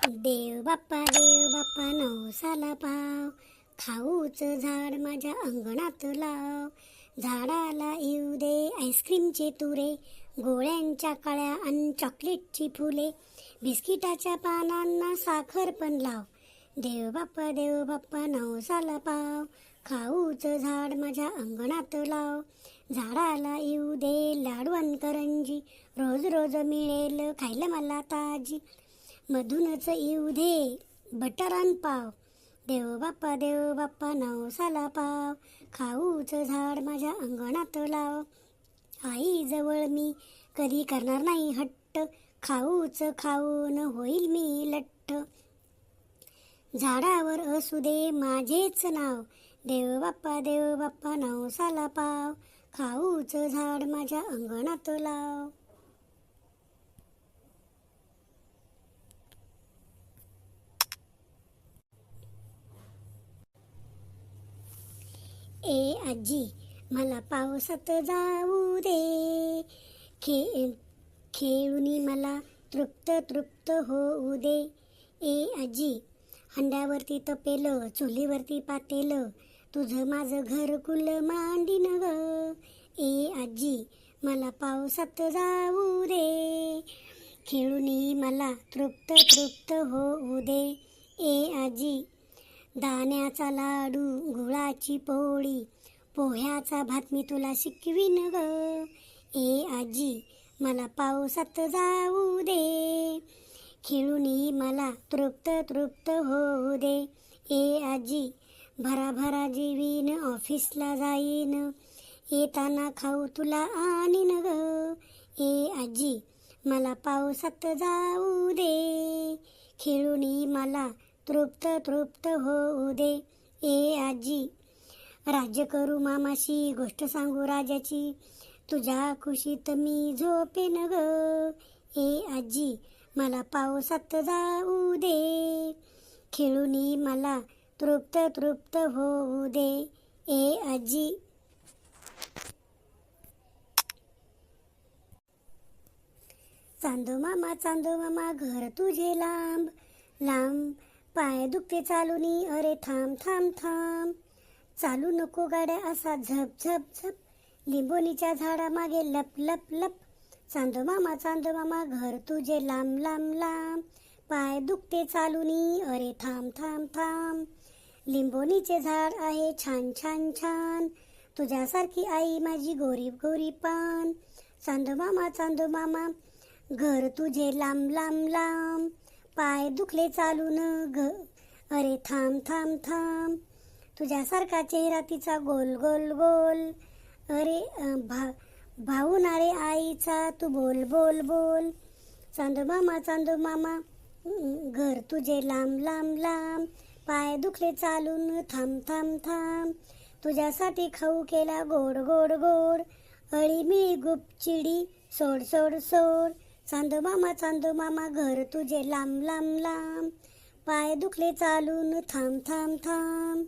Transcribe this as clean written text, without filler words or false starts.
देव बाप्पा नवसाला पाव, खाऊचं झाड माझ्या अंगणात लाव. झाडाला येऊ दे आईस्क्रीमचे तुरे, गोळ्यांच्या कळ्या आणि चॉकलेटची फुले, बिस्किटाच्या पानांना साखर पण लाव. देव बाप्पा नवसाला पाव, खाऊचं झाड माझ्या अंगणात लाव. झाडाला येऊ दे लाडू अन करंजी, रोज रोज मिळेल खायला मला ताजी. मधूनच येऊ दे बटर अन पाव. देव बाप्पा नवसाला पाव, खाऊचं झाड माझ्या अंगणात लाव. आईजवळ मी कधी करणार नाही हट्ट, खाऊचं खाऊन होईल मी लठ्ठ. झाडावर असू दे माझेच नाव. देव बाप्पा नवसाला पाव, खाऊचं झाड माझ्या अंगणात लाव. ए आजी मला पावसात जाऊ दे, खेळूनी मला तृप्त होऊ दे. ए आजी हंड्यावरती तपेलं, चुलीवरती पातेलं, तुझं माझं घरकुल मांडीन ग. ए आजी मला पावसात जाऊ दे, खेळूनी मला तृप्त होऊ दे. ए आजी दाण्याचा लाडू, गुळाची पोळी, पोह्याचा भात मी तुला शिकवीन ग. ए आजी मला पावसात जाऊ दे, खेळूनी मला तृप्त होऊ दे. ए आजी भरा जेवीन ऑफिसला जाईन, येताना खाऊ तुला आणीन ग. ए आजी मला पावसात जाऊ दे, खेळूनी मला तृप्त होऊ दे. ए आजी राज्य करू मामाशी, गोष्ट सांगू राजाची, तुझ्या खुशीत मी झोपेन ग. ए आजी मला पावसात जाऊ दे, खेळूनी मला तृप्त होऊ दे. ए आजी चांदो मामा घर तुझे लांब लांब, पाय दुखते चालूनी, अरे थांब. चालू नको गाड्या असा झप, लिंबोनीच्या झाडामागे लप. चांदो मामा घर तुझे लांब, पाय दुखते चालूनी, अरे थांब. लिंबोनीचे झाड आहे छान, तुझ्यासारखी आई माझी गोरी पान. चांदो मामा घर तुझे लांब, पाय दुखले चालून अरे थांब. तुझ्यासारखा चेहरा तिचा गोल, अरे भाऊना रे आईचा तू बोल. चांदो मामा घर तुझे लांब, पाय दुखले चालून थांब. तुझ्यासाठी खाऊ केला गोड, अळी मी गुपचिडी सोड. चांदो मामा घर तुझे लांब, पाय दुखले चालून थांब.